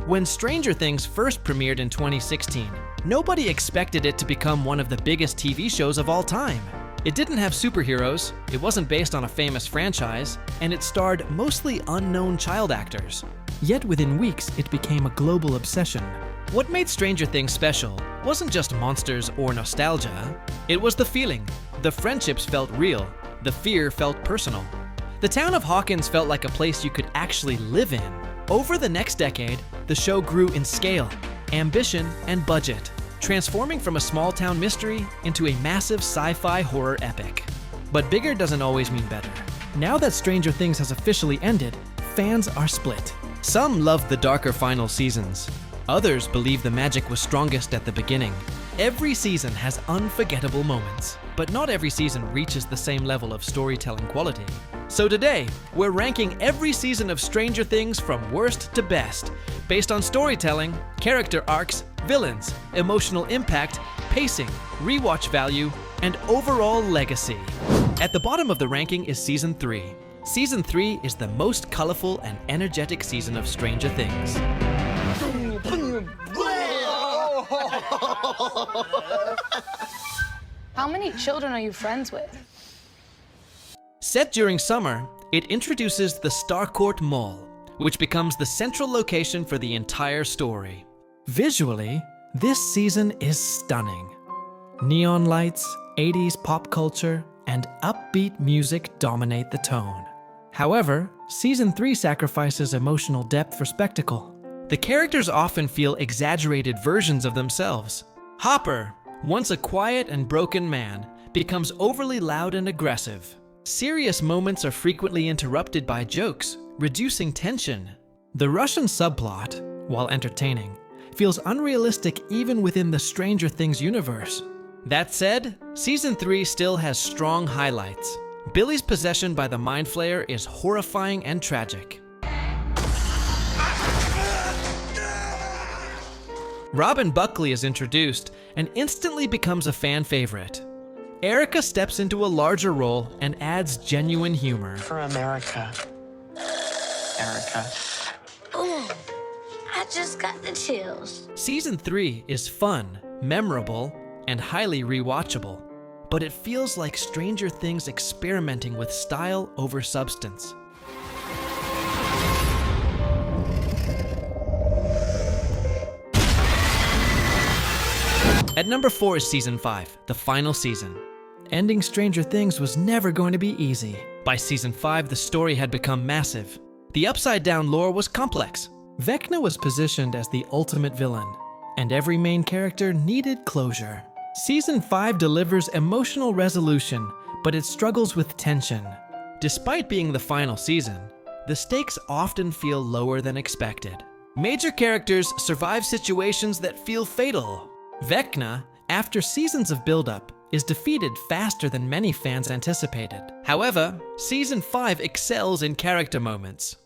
When Stranger Things first premiered in 2016, nobody expected it to become one of the biggest TV shows of all time. It didn't have superheroes, it wasn't based on a famous franchise, and it starred mostly unknown child actors. Yet within weeks, it became a global obsession. What made Stranger Things special wasn't just monsters or nostalgia, it was the feeling. The friendships felt real, the fear felt personal. The town of Hawkins felt like a place you could actually live in. Over the next decade, the show grew in scale, ambition, and budget, transforming from a small-town mystery into a massive sci-fi horror epic. But bigger doesn't always mean better. Now that Stranger Things has officially ended, fans are split. Some love the darker final seasons. Others believe the magic was strongest at the beginning. Every season has unforgettable moments, but not every season reaches the same level of storytelling quality. So today, we're ranking every season of Stranger Things from worst to best, based on storytelling, character arcs, villains, emotional impact, pacing, rewatch value, and overall legacy. At the bottom of the ranking is Season 3. Season 3 is the most colorful and energetic season of Stranger Things. How many children are you friends with? Set during summer, it introduces the Starcourt Mall, which becomes the central location for the entire story. Visually, this season is stunning. Neon lights, 80s pop culture, and upbeat music dominate the tone. However, Season 3 sacrifices emotional depth for spectacle. The characters often feel exaggerated versions of themselves. Hopper, once a quiet and broken man, becomes overly loud and aggressive. Serious moments are frequently interrupted by jokes, reducing tension. The Russian subplot, while entertaining, feels unrealistic even within the Stranger Things universe. That said, Season 3 still has strong highlights. Billy's possession by the Mind Flayer is horrifying and tragic. Robin Buckley is introduced and instantly becomes a fan favorite. Erica steps into a larger role and adds genuine humor. For America. Erica. Ooh, I just got the chills. Season 3 is fun, memorable, and highly rewatchable, but it feels like Stranger Things experimenting with style over substance. At number 4 is Season 5, the final season. Ending Stranger Things was never going to be easy. By Season 5, the story had become massive. The upside-down lore was complex. Vecna was positioned as the ultimate villain, and every main character needed closure. Season 5 delivers emotional resolution, but it struggles with tension. Despite being the final season, the stakes often feel lower than expected. Major characters survive situations that feel fatal. Vecna, after seasons of build-up, is defeated faster than many fans anticipated. However, Season 5 excels in character moments.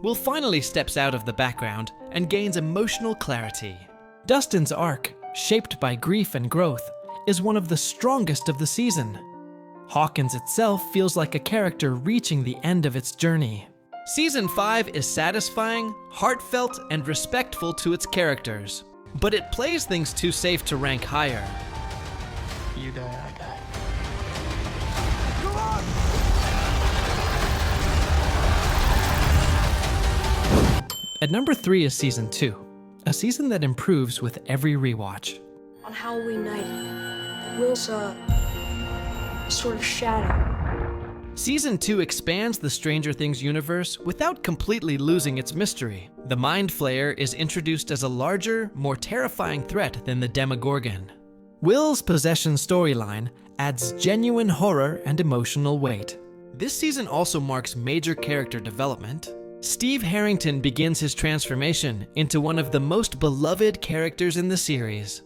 Will finally steps out of the background and gains emotional clarity. Dustin's arc, shaped by grief and growth, is one of the strongest of the season. Hawkins itself feels like a character reaching the end of its journey. Season 5 is satisfying, heartfelt, and respectful to its characters, but it plays things too safe to rank higher. You die, I die. At number 3 is Season 2, a season that improves with every rewatch. On Halloween night, Will saw a sort of shadow. Season 2 expands the Stranger Things universe without completely losing its mystery. The Mind Flayer is introduced as a larger, more terrifying threat than the Demogorgon. Will's possession storyline adds genuine horror and emotional weight. This season also marks major character development. Steve Harrington begins his transformation into one of the most beloved characters in the series.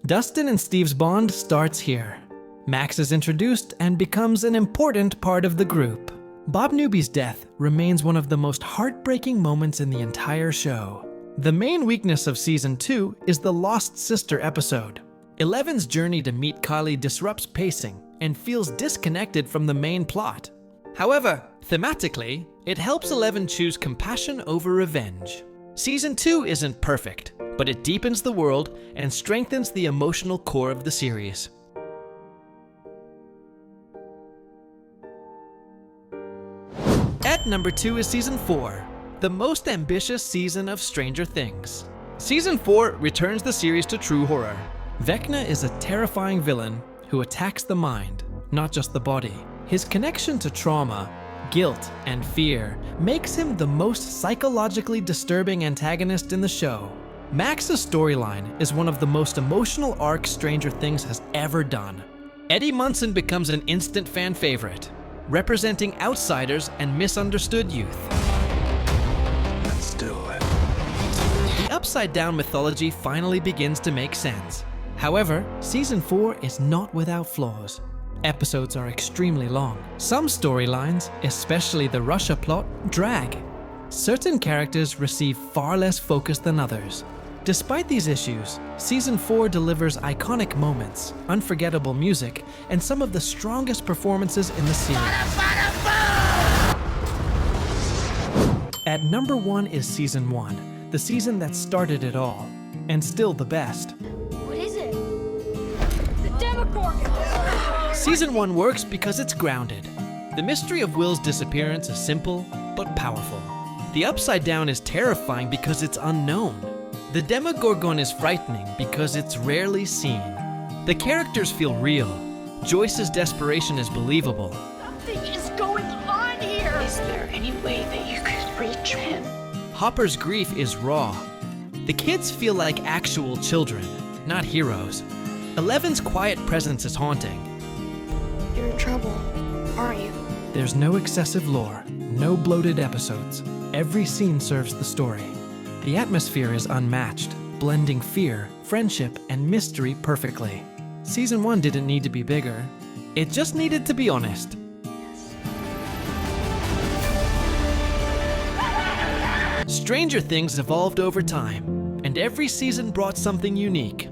Dustin and Steve's bond starts here. Max is introduced and becomes an important part of the group. Bob Newby's death remains one of the most heartbreaking moments in the entire show. The main weakness of Season 2 is the Lost Sister episode. Eleven's journey to meet Kylie disrupts pacing and feels disconnected from the main plot. However, thematically, it helps Eleven choose compassion over revenge. Season 2 isn't perfect, but it deepens the world and strengthens the emotional core of the series. At number 2 is Season 4, the most ambitious season of Stranger Things. Season 4 returns the series to true horror. Vecna is a terrifying villain who attacks the mind, not just the body. His connection to trauma, guilt, and fear makes him the most psychologically disturbing antagonist in the show. Max's storyline is one of the most emotional arcs Stranger Things has ever done. Eddie Munson becomes an instant fan favorite, representing outsiders and misunderstood youth. Let's do it. The upside-down mythology finally begins to make sense. However, Season 4 is not without flaws. Episodes are extremely long. Some storylines, especially the Russia plot, drag. Certain characters receive far less focus than others. Despite these issues, Season 4 delivers iconic moments, unforgettable music, and some of the strongest performances in the series. At number 1 is Season 1, the season that started it all, and still the best. What is it? The Demogorgon! Season 1 works because it's grounded. The mystery of Will's disappearance is simple, but powerful. The Upside Down is terrifying because it's unknown. The Demogorgon is frightening because it's rarely seen. The characters feel real. Joyce's desperation is believable. Something is going on here! Is there any way that you could reach him? Hopper's grief is raw. The kids feel like actual children, not heroes. Eleven's quiet presence is haunting. You're in trouble, aren't you? There's no excessive lore, no bloated episodes. Every scene serves the story. The atmosphere is unmatched, blending fear, friendship, and mystery perfectly. Season 1 didn't need to be bigger. It just needed to be honest. Stranger Things evolved over time, and every season brought something unique.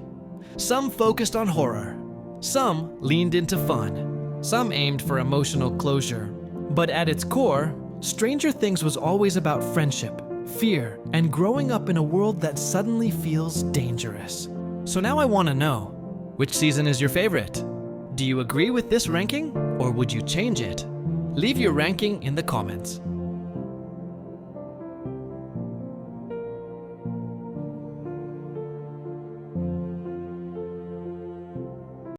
Some focused on horror. Some leaned into fun. Some aimed for emotional closure. But at its core, Stranger Things was always about friendship, fear, and growing up in a world that suddenly feels dangerous. So now I want to know, which season is your favorite? Do you agree with this ranking, or would you change it? Leave your ranking in the comments.